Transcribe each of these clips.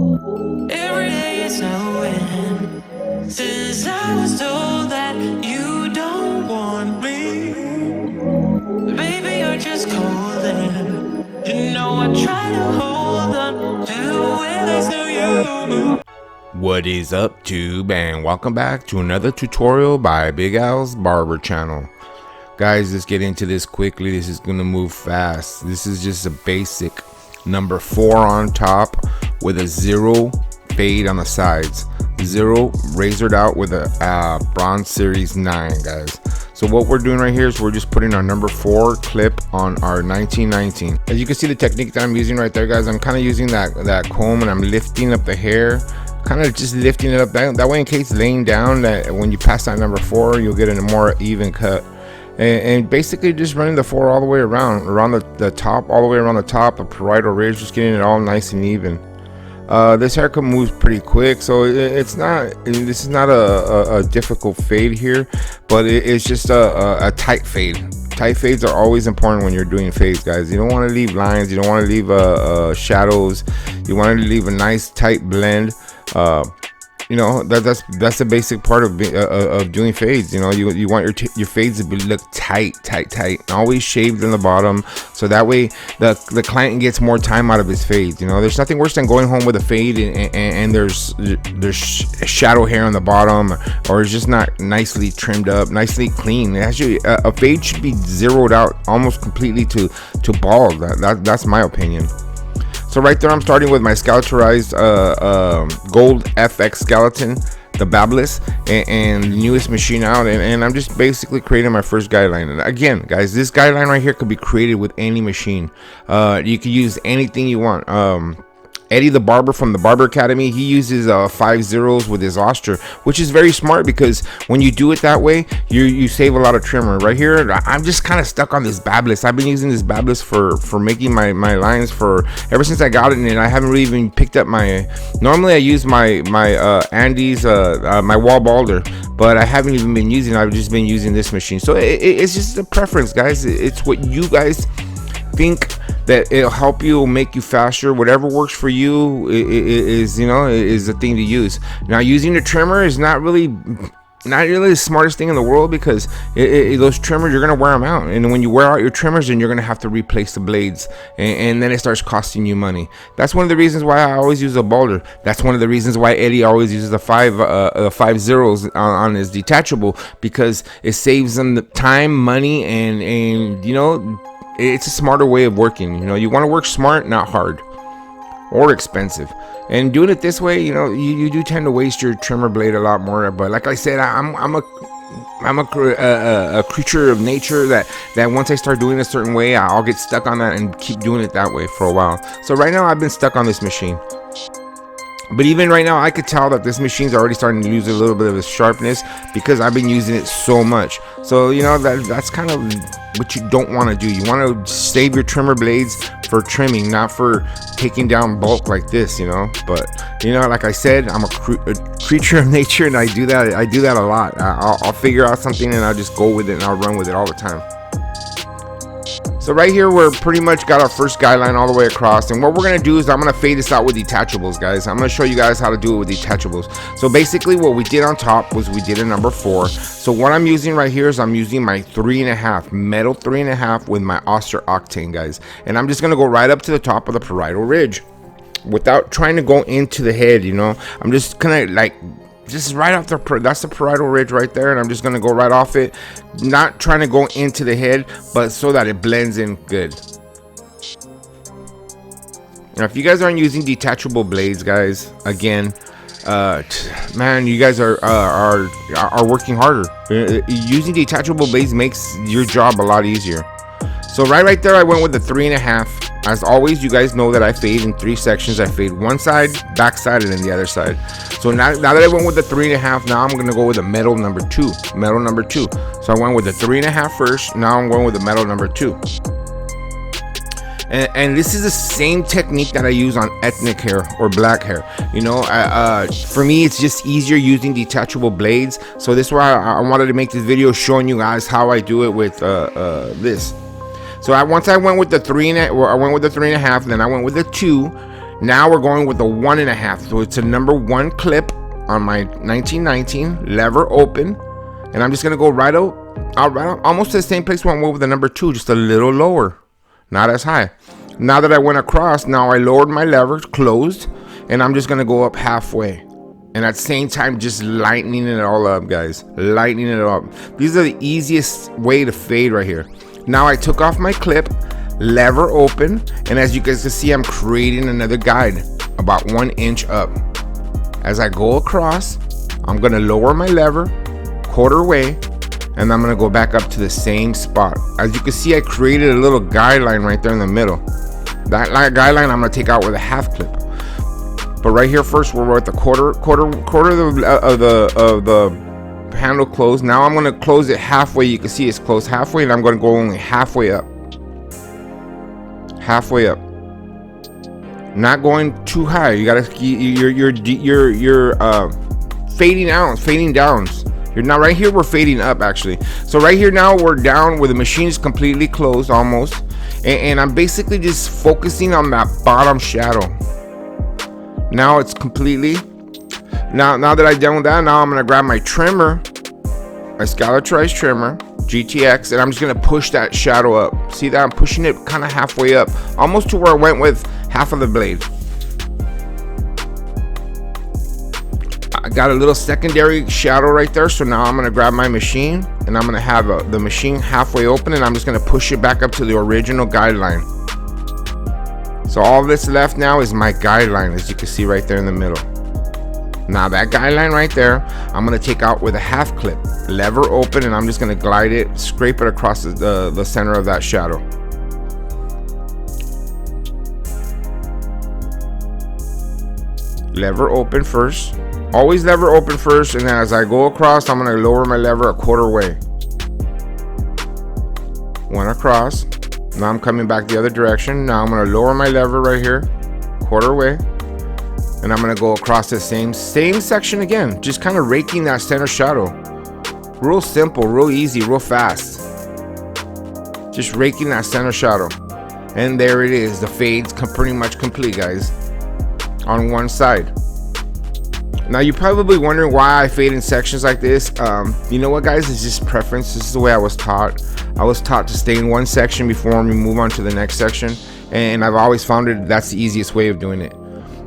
Every day it's a win. Since I was told that you don't want me, baby, you're just calling. You know I try to hold on to where they to you. What is up, tube, and welcome back to another tutorial by Big Al's Barber channel. Guys, let's get into this quickly. This is gonna move fast. This is just a basic number 4 on top with a 0 fade on the sides, 0 razored out with a Braun series 9, guys. So what we're doing right here is we're just putting our number 4 clip on our 1919. As you can see, the technique that I'm using right there, guys, I'm kind of using that comb and I'm lifting up the hair, kind of just lifting it up that way in case laying down, that when you pass that number 4 you'll get a more even cut. And basically just running the 4 all the way around the top, all the way around the top, the parietal ridge, just getting it all nice and even. This haircut moves pretty quick, so this is not a difficult fade here, but it's just a tight fade. Tight fades are always important when you're doing fades, guys. You don't want to leave lines, you don't want to leave shadows, you want to leave a nice tight blend. You know, that's the basic part of doing fades. You know, you want your fades to look tight. Always shaved in the bottom, so that way the client gets more time out of his fades. You know, there's nothing worse than going home with a fade and there's shadow hair on the bottom, or it's just not nicely trimmed up, nicely clean. Actually, a fade should be zeroed out almost completely to bald. That's my opinion. So right there, I'm starting with my skeletonized gold FX skeleton, the Babyliss, and the newest machine out, and I'm just basically creating my first guideline. And again, guys, this guideline right here could be created with any machine. You can use anything you want. Eddie the Barber from the Barber Academy, he uses 5 zeros with his Oster, which is very smart because when you do it that way, you save a lot of trimmer. Right here, I'm just kind of stuck on this Babyliss. I've been using this Babyliss for making my lines ever since I got it, and I haven't really even picked up normally I use my Andy's my Wahl Balder, but I haven't even been using it. I've just been using this machine. So it's just a preference, guys. It's what you guys think that it'll help you, make you faster. Whatever works for you is the thing to use. Now, using the trimmer is not really the smartest thing in the world, because those trimmers, you're gonna wear them out, and when you wear out your trimmers, then you're gonna have to replace the blades, and then it starts costing you money. That's one of the reasons why I always use a Balder. That's one of the reasons why Eddie always uses the 5 zeros on his detachable, because it saves them the time, money, and you know, it's a smarter way of working. You know, you want to work smart, not hard or expensive. And doing it this way, you know, you do tend to waste your trimmer blade a lot more. But like I said, I'm a creature of nature that once I start doing a certain way, I'll get stuck on that and keep doing it that way for a while. So right now I've been stuck on this machine. But even right now, I could tell that this machine's already starting to lose a little bit of its sharpness because I've been using it so much. So, you know, that's kind of what you don't want to do. You want to save your trimmer blades for trimming, not for taking down bulk like this, you know. But, you know, like I said, I'm a creature of nature, and I do that a lot. I'll figure out something and I'll just go with it, and I'll run with it all the time. So right here, we're pretty much got our first guideline all the way across, and what we're gonna do is I'm gonna fade this out with detachables, guys. I'm gonna show you guys how to do it with detachables. So basically what we did on top was we did a number 4. So what I'm using right here is I'm using my 3.5 metal 3.5 with my Oster octane, guys, and I'm just gonna go right up to the top of the parietal ridge without trying to go into the head. You know, I'm just kind of like just right off that's the parietal ridge right there, and I'm just gonna go right off it, not trying to go into the head, but so that it blends in good. Now, if you guys aren't using detachable blades, guys, again, man, you guys are working harder. Using detachable blades makes your job a lot easier. So right there, I went with the 3.5. As always, you guys know that I fade in 3 sections. I fade one side, back side, and then the other side. So now that I went with the 3.5, now I'm gonna go with the metal number 2. So I went with the 3.5 first. Now I'm going with the metal number 2. And this is the same technique that I use on ethnic hair or black hair. You know, for me, it's just easier using detachable blades. So this is why I wanted to make this video showing you guys how I do it with this. So once I went with the 3.5, then I went with the 2. Now we're going with the 1.5. So it's a number 1 clip on my 1919, lever open, and I'm just gonna go right out almost to the same place where I went with the number 2, just a little lower, not as high. Now that I went across, now I lowered my lever, closed, and I'm just gonna go up halfway. And at the same time, just lightening it all up, guys. Lightening it up. These are the easiest way to fade right here. Now I took off my clip, lever open, and as you guys can see, I'm creating another guide about 1 inch up. As I go across, I'm gonna lower my lever, quarter way, and I'm gonna go back up to the same spot. As you can see, I created a little guideline right there in the middle. That guideline I'm gonna take out with a half clip. But right here first, we're at the quarter of the handle closed. Now I'm gonna close it halfway. You can see it's closed halfway, and I'm gonna go only halfway up. Halfway up. Not going too high. You gotta you're fading out, fading down. You're not right here. We're fading up actually. So right here now we're down where the machine is completely closed almost, and I'm basically just focusing on that bottom shadow. Now it's completely. Now that I've done with that, now I'm gonna grab my trimmer, my scalloped trimmer, GTX, and I'm just gonna push that shadow up. See that? I'm pushing it kind of halfway up, almost to where I went with half of the blade. I got a little secondary shadow right there, so now I'm gonna grab my machine and I'm gonna have the machine halfway open, and I'm just gonna push it back up to the original guideline. So all that's left now is my guideline, as you can see right there in the middle. Now that guideline right there, I'm gonna take out with a half clip, lever open, and I'm just gonna glide it, scrape it across the center of that shadow. Lever open first. Always lever open first, and then as I go across, I'm gonna lower my lever a quarter way. One across. Now I'm coming back the other direction. Now I'm gonna lower my lever right here, quarter way, and I'm gonna go across the same section again, just kind of raking that center shadow. Real simple, real easy, real fast. Just raking that center shadow, and there it is. The fade's pretty much complete, guys, on one side. Now you're probably wondering why I fade in sections like this. You know what, guys? It's just preference. This is the way I was taught. I was taught to stay in one section before we move on to the next section, and I've always found it that's the easiest way of doing it.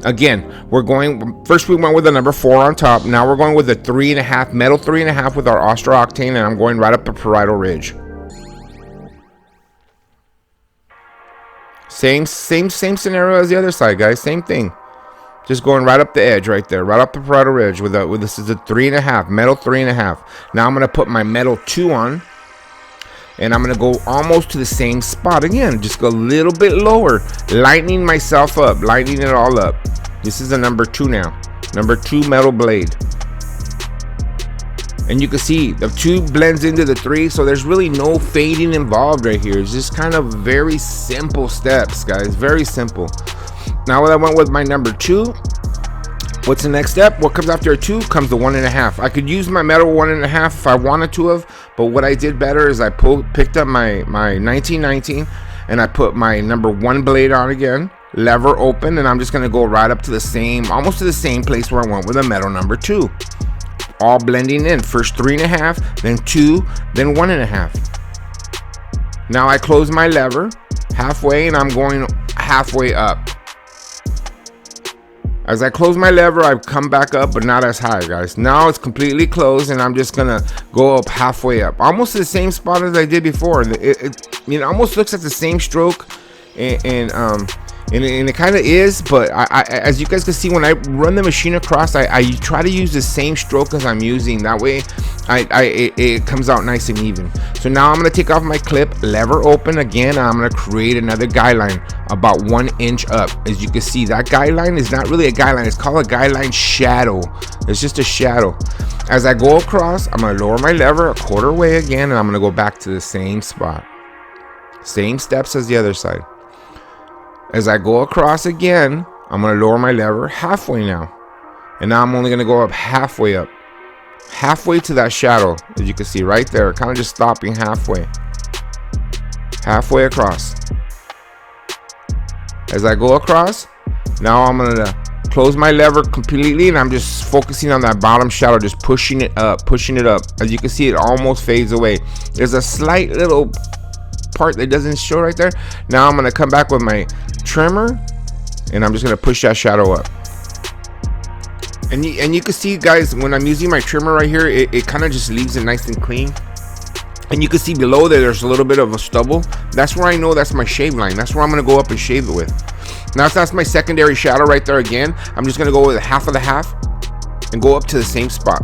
Again, we're going first. We went with the number 4 on top. Now we're going with the 3.5 metal 3.5 with our Oster octane, and I'm going right up the parietal ridge. Same scenario as the other side, guys. Same thing. Just going right up the edge right there, right up the parietal ridge with this is a 3.5, metal 3.5. Now I'm gonna put my metal 2 on, and I'm gonna go almost to the same spot again. Just go a little bit lower, lightening myself up, lightening it all up. This is a number 2 now, number 2 metal blade. And you can see the 2 blends into the 3, so there's really no fading involved right here. It's just kind of very simple steps, guys, very simple. Now that I went with my number 2, what's the next step? What comes after a 2 comes the 1.5. I could use my metal 1.5 if I wanted to have, but what I did better is I picked up my 1919 and I put my number 1 blade on again, lever open, and I'm just gonna go right up to the same, almost to the same place where I went with a metal number 2. All blending in. First 3.5, then 2, then 1.5. Now I close my lever halfway, and I'm going halfway up. As I close my lever, I come back up, but not as high, guys. Now it's completely closed, and I'm just gonna go up halfway up, almost the same spot as I did before. It almost looks like the same stroke, and it kind of is, but I as you guys can see, when I run the machine across, I try to use the same stroke as I'm using. That way it comes out nice and even. So now I'm going to take off my clip, lever open again, and I'm going to create another guideline about 1 inch up. As you can see, that guideline is not really a guideline, it's called a guideline shadow. It's just a shadow. As I go across, I'm going to lower my lever a quarter way again, and I'm going to go back to the same spot, same steps as the other side. As I go across again, I'm going to lower my lever halfway now. And now I'm only going to go up halfway up. Halfway to that shadow, as you can see right there. Kind of just stopping halfway. Halfway across. As I go across, Now I'm gonna close my lever completely, and I'm just focusing on that bottom shadow, just pushing it up. As you can see, it almost fades away. There's a slight little part that doesn't show right there. Now I'm gonna come back with my trimmer, and I'm just gonna push that shadow up. And you can see, guys, when I'm using my trimmer right here, it kind of just leaves it nice and clean. And you can see below there, there's a little bit of a stubble. That's where I know that's my shave line. That's where I'm gonna go up and shave it with. Now, if that's my secondary shadow right there again, I'm just gonna go with half of the half and go up to the same spot.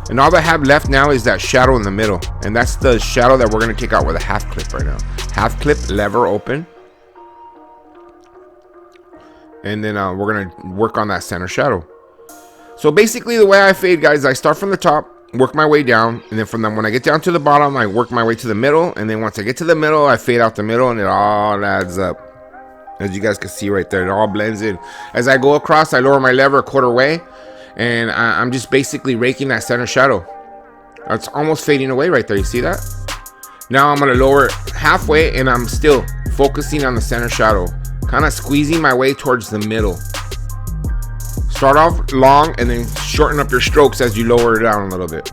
And all I have left now is that shadow in the middle. And that's the shadow that we're gonna take out with a half clip right now. Half clip, lever open. And then we're gonna work on that center shadow. So basically the way I fade, guys, I start from the top, work my way down, and then from when I get down to the bottom, I work my way to the middle, and then once I get to the middle, I fade out the middle, and it all adds up. As you guys can see right there, it all blends in. As I go across, I lower my lever a quarter way, and I'm just basically raking that center shadow. It's almost fading away right there, you see that? Now I'm gonna lower it halfway, and I'm still focusing on the center shadow, kind of squeezing my way towards the middle. Start off long and then shorten up your strokes as you lower it down a little bit.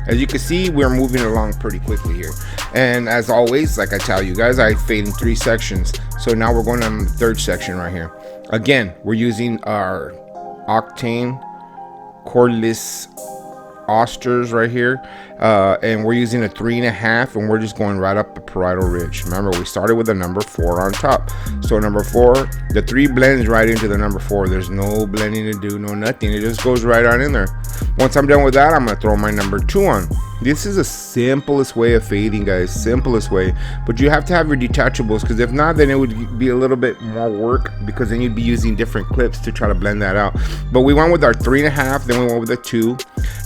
As you can see, we're moving along pretty quickly here. And as always, like I tell you guys, I fade in 3 sections. So now we're going on the 3rd section right here. Again, we're using our octane cordless Osters right here, and we're using a 3.5, and we're just going right up the parietal ridge. Remember, we started with a number 4 on top. So number 4, the 3 blends right into the number 4. There's no blending to do, no nothing. It just goes right on in there. Once I'm done with that, I'm gonna throw my number 2 on. This is the simplest way of fading, guys, simplest way. But you have to have your detachables, because if not, then it would be a little bit more work, because then you'd be using different clips to try to blend that out. But we went with our 3.5, then we went with a 2.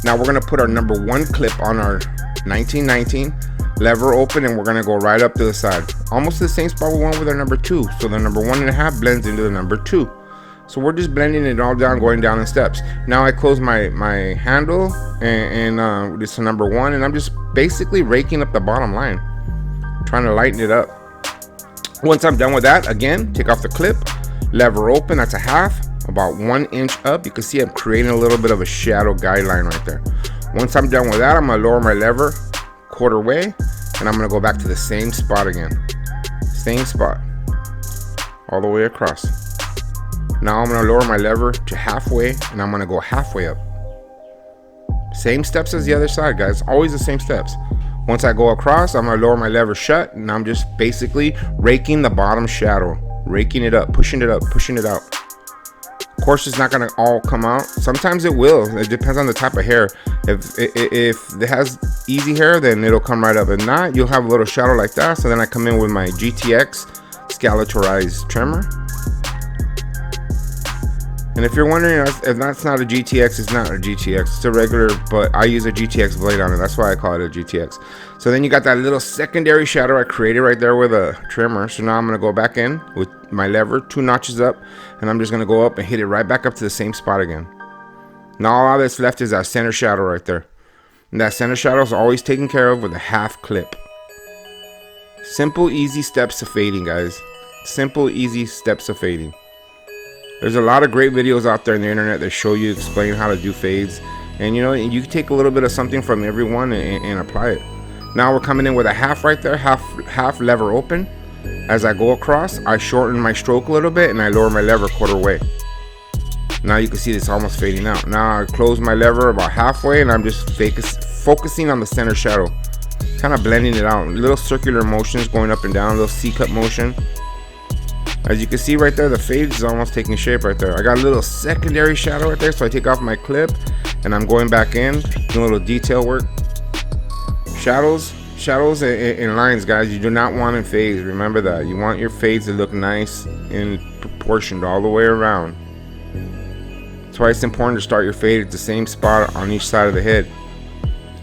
Now we're gonna put our number 1 clip on our 1919, lever open, and we're gonna go right up to the side, almost the same spot we went with our number 2. So the number 1.5 blends into the number 2. So we're just blending it all down, going down in steps. Now I close my handle, and it's a number 1, and I'm just basically raking up the bottom line, trying to lighten it up. Once I'm done with that, again, take off the clip, lever open, that's a half, about 1 inch up. You can see I'm creating a little bit of a shadow guideline right there. Once I'm done with that, I'm gonna lower my lever quarter way, and I'm gonna go back to the same spot again. Same spot, all the way across. Now I'm gonna lower my lever to halfway, and I'm gonna go halfway up. Same steps as the other side, guys, always the same steps. Once I go across, I'm gonna lower my lever shut, and I'm just basically raking the bottom shadow, raking it up, pushing it up, pushing it out. Of course, it's not gonna all come out. Sometimes it will. It depends on the type of hair. If it has easy hair, then it'll come right up. If not, you'll have a little shadow like that. So then I come in with my GTX scalatorized trimmer. And if you're wondering if that's not a GTX, it's not a GTX. It's a regular, but I use a GTX blade on it. That's why I call it a GTX. So then you got that little secondary shadow I created right there with a trimmer. So now I'm gonna go back in with my lever 2 notches up, and I'm just gonna go up and hit it right back up to the same spot again. Now all that's left is that center shadow right there. And that center shadow is always taken care of with a half clip. Simple, easy steps to fading, guys. Simple, easy steps of fading. There's a lot of great videos out there on the internet that show you, explain how to do fades. And you know, you can take a little bit of something from everyone and apply it. Now we're coming in with a half right there, half lever open. As I go across, I shorten my stroke a little bit, and I lower my lever quarter way. Now you can see it's almost fading out. Now I close my lever about halfway, and I'm just focusing on the center shadow, kind of blending it out. Little circular motions going up and down, little C-cut motion. As you can see right there, the fade is almost taking shape right there. I got a little secondary shadow right there, so I take off my clip, and I'm going back in, doing a little detail work. Shadows and lines, guys, you do not want in fades. Remember that. You want your fades to look nice and proportioned all the way around. That's why it's important to start your fade at the same spot on each side of the head,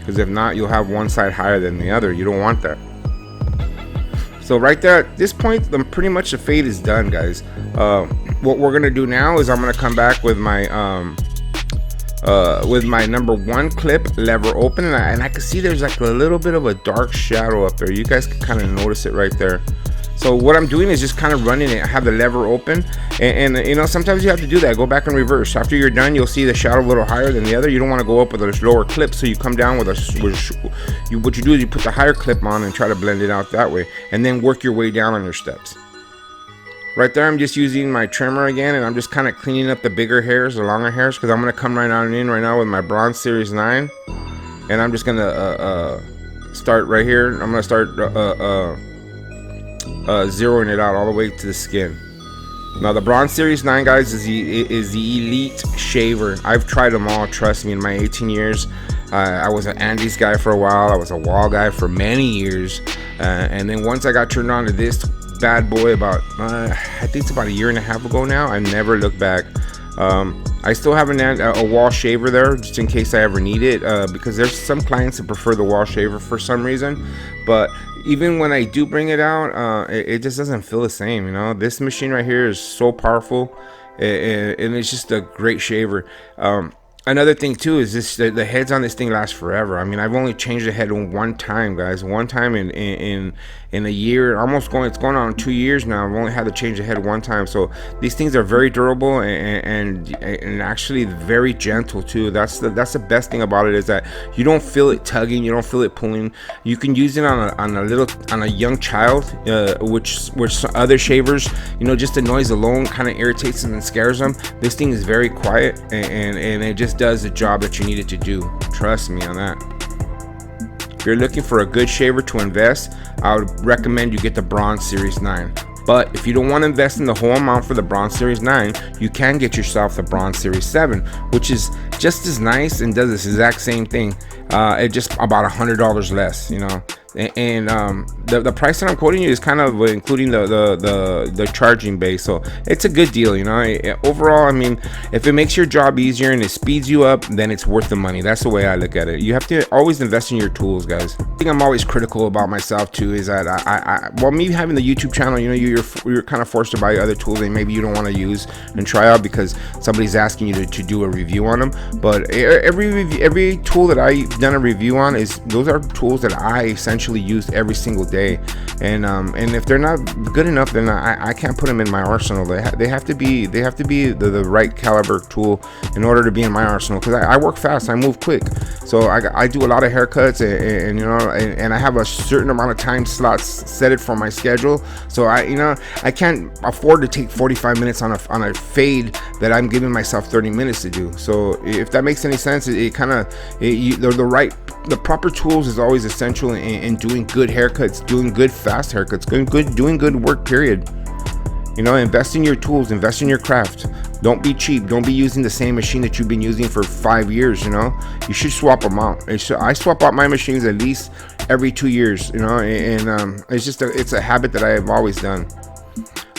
because if not, you'll have one side higher than the other. You don't want that. So right there, at this point, pretty much the fade is done, guys. What we're gonna do now is I'm gonna come back with my number 1 clip, lever open, and I can see there's like a little bit of a dark shadow up there. You guys can kind of notice it right there. So what I'm doing is just kind of running it. I have the lever open, and you know, sometimes you have to do that. Go back and reverse. After you're done, you'll see the shadow a little higher than the other. You don't want to go up with a lower clip, so you come down with what you do is you put the higher clip on and try to blend it out that way, and then work your way down on your steps. Right there, I'm just using my trimmer again, and I'm just kind of cleaning up the bigger hairs, the longer hairs, because I'm going to come right on in right now with my Braun Series 9, and I'm just going to start right here. I'm going to start zeroing it out all the way to the skin. Now the Braun Series 9, guys, is the elite shaver. I've tried them all, trust me. In my 18 years, I was an Andy's guy for a while. I was a Wahl guy for many years, and then once I got turned on to this bad boy about I think it's about a year and a half ago now, I never looked back. I still have a Wahl shaver there just in case I ever need it, because there's some clients that prefer the Wahl shaver for some reason, but even when I do bring it out, it just doesn't feel the same. You know, this machine right here is so powerful, and it's just a great shaver. Another thing too is this: the heads on this thing last forever. I mean, I've only changed the head one time, guys. One time in a year, it's going on 2 years now. I've only had to change the head one time. So these things are very durable and actually very gentle too. That's the best thing about it, is that you don't feel it tugging, you don't feel it pulling. You can use it on a young child, which other shavers, you know, just the noise alone kind of irritates them and scares them. This thing is very quiet, and it just does the job that you need it to do. Trust me on that. If you're looking for a good shaver to invest, I would recommend you get the Braun Series 9. But if you don't want to invest in the whole amount for the Braun Series 9, you can get yourself the Braun Series 7, which is just as nice and does this exact same thing. It's just about $100 less, you know. And the price that I'm quoting you is kind of including the charging base, so it's a good deal, you know. Overall, I mean, if it makes your job easier and it speeds you up, then it's worth the money. That's the way I look at it. You have to always invest in your tools, guys. I think I'm always critical about myself too, is that well, me having the YouTube channel, you know, you're kind of forced to buy other tools that maybe you don't want to use and try out because somebody's asking you to do a review on them. But every tool that I've done a review on, those are tools that I essentially use every single day, and if they're not good enough, then I can't put them in my arsenal. They have to be the right caliber tool in order to be in my arsenal, because I work fast, I move quick, so I do a lot of haircuts, and you know, and I have a certain amount of time slots set it for my schedule, so I can't afford to take 45 minutes on a fade that I'm giving myself 30 minutes to do. So if that makes any sense, the proper tools is always essential in doing good haircuts, doing good fast haircuts, doing good work, period. You know, invest in your tools, invest in your craft. Don't be cheap. Don't be using the same machine that you've been using for 5 years. You know, you should swap them out. I swap out my machines at least every 2 years. You know, and it's a habit that I have always done.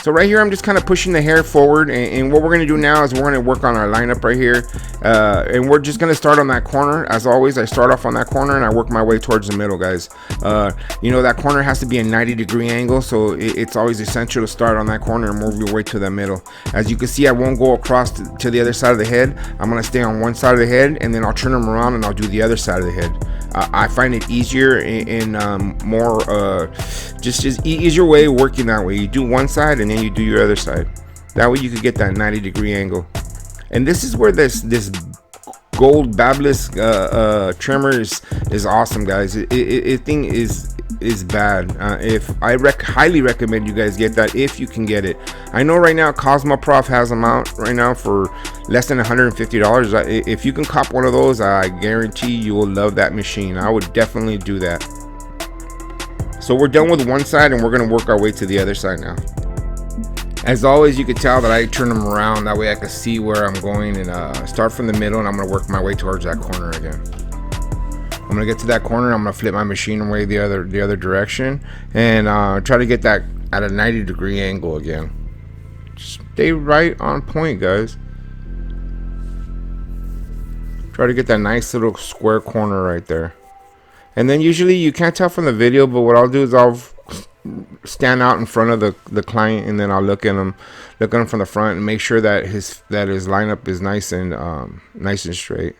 So right here, I'm just kind of pushing the hair forward, and what we're going to do now is we're going to work on our lineup right here, and we're just going to start on that corner. As always, I start off on that corner and I work my way towards the middle, guys. You know, that corner has to be a 90-degree angle, so it's always essential to start on that corner and move your way to the middle. As you can see, I won't go across to the other side of the head. I'm going to stay on one side of the head, and then I'll turn them around and I'll do the other side of the head. I find it easier and more just easier way of working that way. You do one side and then you do your other side. That way you could get that 90-degree angle. And this is where this gold Babyliss trimmer is awesome, guys. It thing is bad. If I highly recommend you guys get that if you can get it. I know right now Cosmo Prof has them out right now for less than $150. If you can cop one of those, I guarantee you will love that machine. I would definitely do that. So we're done with one side and we're going to work our way to the other side now. As always, you can tell that I turn them around, that way I can see where I'm going, and start from the middle, and I'm going to work my way towards that corner again. I'm going to get to that corner, I'm going to flip my machine away the other direction, and try to get that at a 90-degree angle again. Stay right on point, guys. Try to get that nice little square corner right there. And then usually you can't tell from the video, but what I'll do is I'll stand out in front of the client, and then I'll look at him from the front and make sure that his lineup is nice and straight.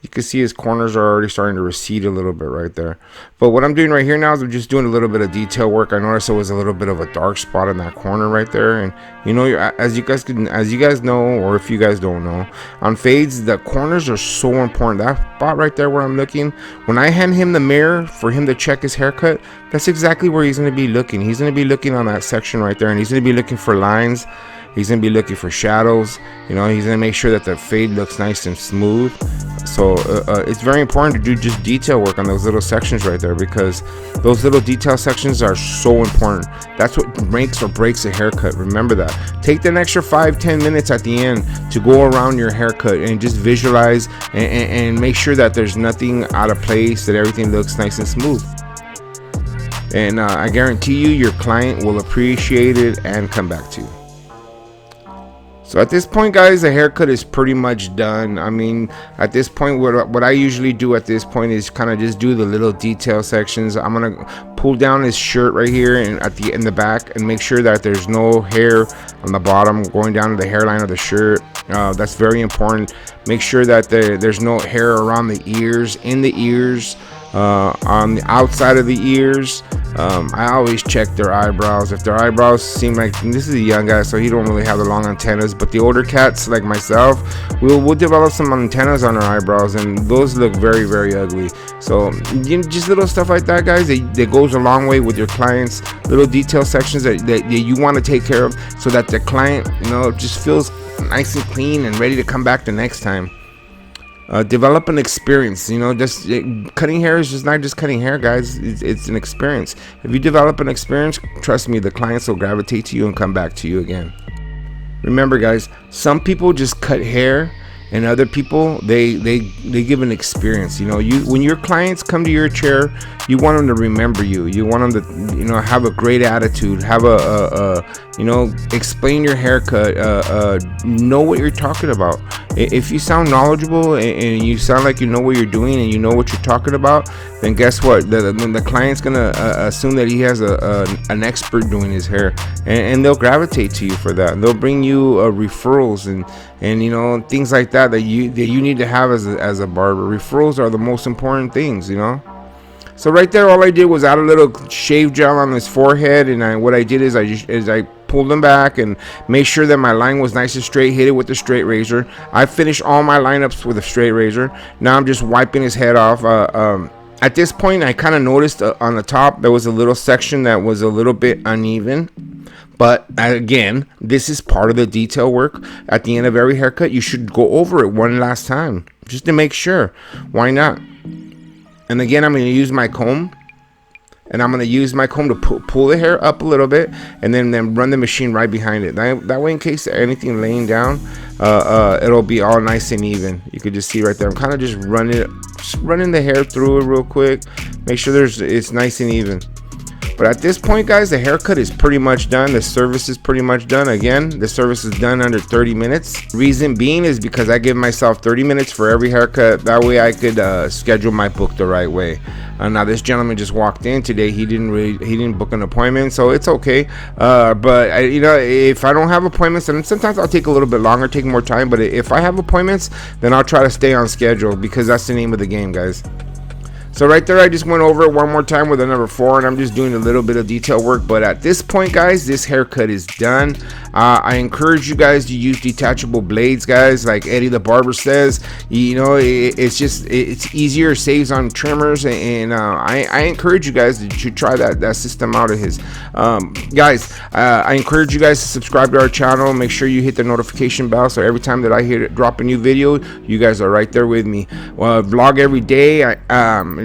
You can see his corners are already starting to recede a little bit right there. But what I'm doing right here now is I'm just doing a little bit of detail work. I noticed there was a little bit of a dark spot in that corner right there, and you know, as you guys know, or if you guys don't know, on fades the corners are so important. That spot right there where I'm looking, when I hand him the mirror for him to check his haircut, that's exactly where he's going to be looking. He's going to be looking on that section right there, and he's going to be looking for lines. He's going to be looking for shadows. You know, he's going to make sure that the fade looks nice and smooth. So it's very important to do just detail work on those little sections right there, because those little detail sections are so important. That's what makes or breaks a haircut. Remember that. Take the extra 5-10 minutes at the end to go around your haircut and just visualize and make sure that there's nothing out of place, that everything looks nice and smooth. And I guarantee you your client will appreciate it and come back to you. So at this point, guys, the haircut is pretty much done. I mean, at this point, what I usually do at this point is kind of just do the little detail sections. I'm gonna pull down his shirt right here and in the back, and make sure that there's no hair on the bottom going down to the hairline of the shirt. That's very important. Make sure that there's no hair around the ears, in the ears, on the outside of the ears. I always check their eyebrows. If their eyebrows seem like, this is a young guy, so he don't really have the long antennas, but the older cats like myself, we'll develop some antennas on our eyebrows, and those look very, very ugly. So you know, just little stuff like that, guys, that goes a long way with your clients. Little detail sections that you want to take care of, so that the client, you know, just feels nice and clean and ready to come back the next time. Develop an experience. You know, just cutting hair is just not just cutting hair, guys. It's an experience. If you develop an experience, trust me, the clients will gravitate to you and come back to you again. Remember, guys, some people just cut hair, and other people they give an experience. You know, when your clients come to your chair, you want them to remember you. You want them to, you know, have a great attitude, have you know, explain your haircut, know what you're talking about. If you sound knowledgeable and you sound like you know what you're doing and you know what you're talking about, then guess what? The client's gonna assume that he has an expert doing his hair, and they'll gravitate to you for that. They'll bring you referrals and you know, things like that you need to have as a barber. Referrals are the most important things, you know. So right there, all I did was add a little shave gel on his forehead, and what I did is I pulled him back and made sure that my line was nice and straight. Hit it with the straight razor. I finished all my lineups with a straight razor. Now I'm just wiping his head off. At this point, I kind of noticed on the top there was a little section that was a little bit uneven. But again, this is part of the detail work. At the end of every haircut, you should go over it one last time just to make sure. Why not? And again, I'm going to use my comb. And I'm going to use my comb to pull the hair up a little bit, and then run the machine right behind it. That way, in case anything laying down, it'll be all nice and even. You could just see right there. I'm kind of just running the hair through it real quick. Make sure it's nice and even. But at this point, guys, the haircut is pretty much done. The service is pretty much done. Again, the service is done under 30 minutes. Reason being is because I give myself 30 minutes for every haircut. That way I could schedule my book the right way. Now this gentleman just walked in today. He didn't book an appointment, so it's okay. But you know, if I don't have appointments, and sometimes I'll take a little bit longer, take more time. But if I have appointments, then I'll try to stay on schedule, because that's the name of the game, guys. So right there, I just went over it one more time with a number 4, and I'm just doing a little bit of detail work. But at this point, guys, this haircut is done. I encourage you guys to use detachable blades, guys. Like Eddie the Barber says, you know, it's easier, saves on trimmers, and I encourage you guys to try that system out of his. Guys, I encourage you guys to subscribe to our channel. Make sure you hit the notification bell, so every time that I drop a new video, you guys are right there with me. Vlog every day.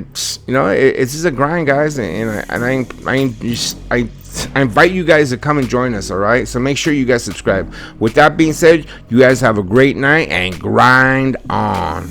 You know, it's just a grind, guys, and I invite you guys to come and join us. All right, so make sure you guys subscribe. With that being said, you guys have a great night and grind on.